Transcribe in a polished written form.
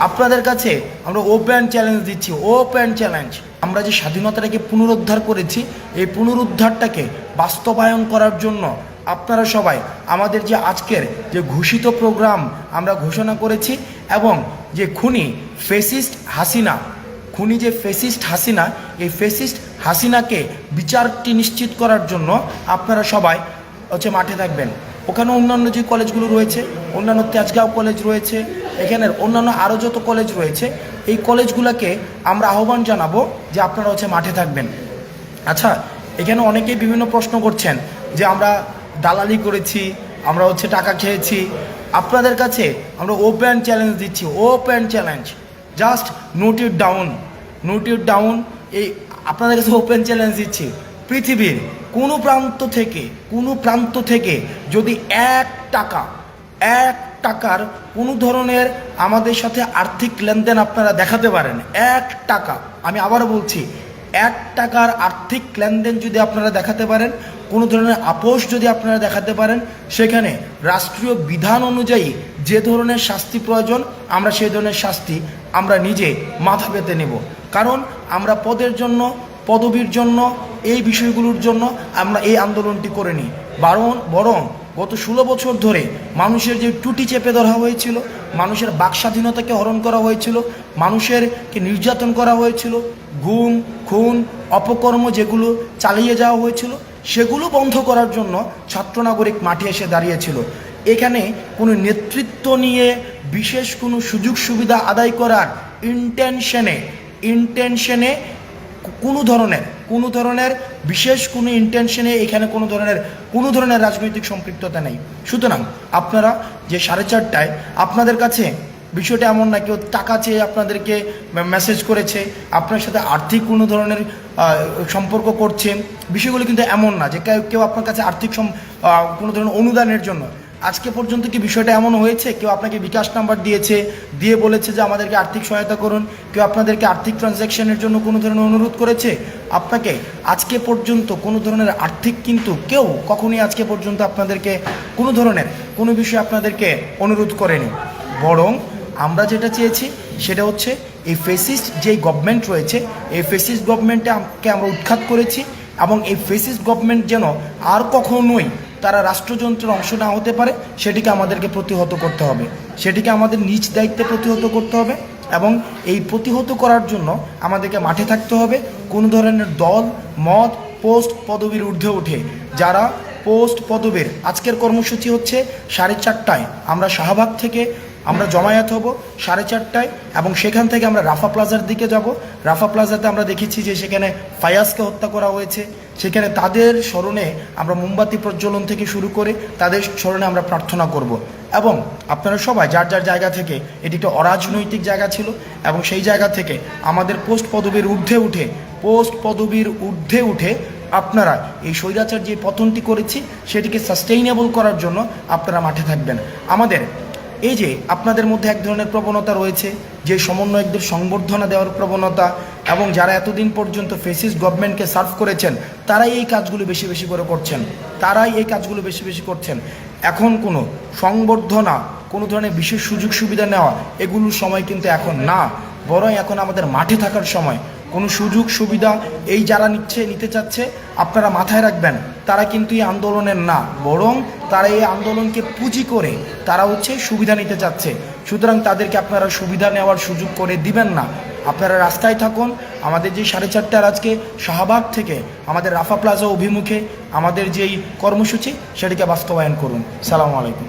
আপনাদের কাছে আমরা ওপেন চ্যালেঞ্জ দিচ্ছি, ওপেন চ্যালেঞ্জ। আমরা যে স্বাধীনতাটাকে পুনরুদ্ধার করেছি, এই পুনরুদ্ধারটাকে বাস্তবায়ন করার জন্য আপনারা সবাই আমাদের যে আজকের যে ঘোষিত প্রোগ্রাম আমরা ঘোষণা করেছি, এবং যে খুনি ফ্যাসিস্ট হাসিনা, খুনি যে ফ্যাসিস্ট হাসিনা, এই ফ্যাসিস্ট হাসিনাকে বিচারটি নিশ্চিত করার জন্য আপনারা সবাই মাঠে থাকবেন। ওখানে অন্যান্য যে কলেজগুলো রয়েছে, অন্যান্য তেজগাঁও কলেজ রয়েছে, এখানের অন্যান্য আরও যত কলেজ রয়েছে, এই কলেজগুলোকে আমরা আহ্বান জানাবো যে আপনারা মাঠে থাকবেন। আচ্ছা, এখানে অনেকেই বিভিন্ন প্রশ্ন করছেন যে আমরা দালালি করেছি, আমরা টাকা খেয়েছি। আপনাদের কাছে আমরা ওপেন চ্যালেঞ্জ দিচ্ছি, open challenge. Just note it down, note it down. এই আপনাদের কাছে ওপেন চ্যালেঞ্জ দিচ্ছি, পৃথিবীর কোনো প্রান্ত থেকে যদি এক টাকার কোনো ধরনের আমাদের সাথে আর্থিক লেনদেন আপনারা দেখাতে পারেন, 1 টাকা, আমি আবারও বলছি, 1 টাকার আর্থিক লেনদেন যদি আপনারা দেখাতে পারেন, কোনো ধরনের আপোষ যদি আপনারা দেখাতে পারেন, সেখানে রাষ্ট্রীয় বিধান অনুযায়ী যে ধরনের শাস্তি প্রয়োজন, আমরা সেই ধরনের শাস্তি আমরা নিজে মাথা পেতে নেব। কারণ আমরা পদের জন্য, পদবীর জন্য, এই বিষয়গুলোর জন্য আমরা এই আন্দোলনটি করিনি। বরং গত 16 বছর ধরে মানুষের যে টুটি চেপে ধরা হয়েছিল, মানুষের বাক স্বাধীনতাকে হরণ করা হয়েছিল, মানুষেরকে নির্যাতন করা হয়েছিল, গুম খুন অপকর্ম যেগুলো চালিয়ে যাওয়া হয়েছিল, সেগুলো বন্ধ করার জন্য ছাত্র নাগরিক মাঠে এসে দাঁড়িয়েছিল। এখানে কোনো নেতৃত্ব নিয়ে বিশেষ কোনো সুযোগ সুবিধা আদায় করার ইন্টেনশনে কোনো ধরনের বিশেষ কোনো ইন্টেনশনে এখানে কোনো ধরনের রাজনৈতিক সম্পৃক্ততা নেই। সুতরাং আপনারা যে 4:30টায় আপনাদের কাছে বিষয়টা এমন না কেউ টাকা চেয়ে আপনাদেরকে মেসেজ করেছে, আপনার সাথে আর্থিক কোনো ধরনের সম্পর্ক করছে, বিষয়গুলো কিন্তু এমন না যে কেউ আপনার কাছে আর্থিক কোনো ধরনের অনুদানের জন্য। আজকে পর্যন্ত কি বিষয়টা এমন হয়েছে কেউ আপনাকে বিকাশ নাম্বার দিয়ে বলেছে যে আমাদেরকে আর্থিক সহায়তা করুন? কেউ আপনাদেরকে আর্থিক ট্রানজ্যাকশনের জন্য কোনো ধরনের অনুরোধ করেছে? আপনাকে আজকে পর্যন্ত কোনো ধরনের আর্থিক কিন্তু কেউ কখনোই আজকে পর্যন্ত আপনাদেরকে কোনো বিষয়ে আপনাদেরকে অনুরোধ করেনি। বরং আমরা যেটা চেয়েছি সেটা হচ্ছে এই ফ্যাসিস্ট যেই গভর্নমেন্ট রয়েছে, এই ফ্যাসিস্ট গভর্নমেন্টকে আমরা উৎখাত করেছি, এবং এই ফ্যাসিস্ট গভর্নমেন্ট যেন আর কখনোই তারা রাষ্ট্রযন্ত্রের অংশ না হতে পারে, সেটিকে আমাদেরকে প্রতিহত করতে হবে, সেটিকে আমাদের নিজ দায়িত্বে প্রতিহত করতে হবে। এবং এই প্রতিহত করার জন্য আমাদেরকে মাঠে থাকতে হবে। কোনো ধরনের দল মত পোস্ট পদবীর ঊর্ধ্বে উঠে যারা পোস্ট পদবীর আজকের কর্মসূচি হচ্ছে 4:30টায় আমরা শাহবাগ থেকে আমরা জমায়েত হব 4:30টায়, এবং সেখান থেকে আমরা রাফা প্লাজার দিকে যাব। রাফা প্লাজাতে আমরা দেখেছি যে সেখানে ফায়াজকে হত্যা করা হয়েছে, সেখানে তাদের স্মরণে আমরা মোমবাতি প্রজ্বলন থেকে শুরু করে তাদের স্মরণে আমরা প্রার্থনা করব। এবং আপনারা সবাই যার যার জায়গা থেকে, এটি একটা অরাজনৈতিক জায়গা ছিল, এবং সেই জায়গা থেকে আমাদের পোস্ট পদবীর ঊর্ধ্বে উঠে আপনারা এই স্বৈরাচার যে পতনটি করেছি সেটিকে সাস্টেইনেবল করার জন্য আপনারা মাঠে থাকবেন। আমাদের এই যে আপনাদের মধ্যে এক ধরনের প্রবণতা রয়েছে যে সমন্বয়কদের সংবর্ধনা দেওয়ার প্রবণতা, এবং যারা এতদিন পর্যন্ত ফ্যাসিস্ট গভর্নমেন্টকে সার্ভ করেছেন তারাই এই কাজগুলো বেশি বেশি করছেন। এখন কোনো সংবর্ধনা, কোনো ধরনের বিশেষ সুযোগ সুবিধা নেওয়া, এগুলোর সময় কিন্তু এখন না, বরং এখন আমাদের মাঠে থাকার সময়। কোনো সুযোগ সুবিধা এই যারা নিতে চাচ্ছে, আপনারা মাথায় রাখবেন তারা কিন্তু এই আন্দোলনের না, বরং তারা এই আন্দোলনকে পুঁজি করে তারা সুবিধা নিতে চাচ্ছে। সুতরাং তাদেরকে আপনারা সুবিধা নেওয়ার সুযোগ করে দিবেন না। আপনারা রাস্তায় থাকুন। আমাদের যে 4:30টার আজকে শাহবাগ থেকে আমাদের রাফা প্লাজা অভিমুখে আমাদের যেই কর্মসূচি সেটিকে বাস্তবায়ন করুন। সালামু আলাইকুম।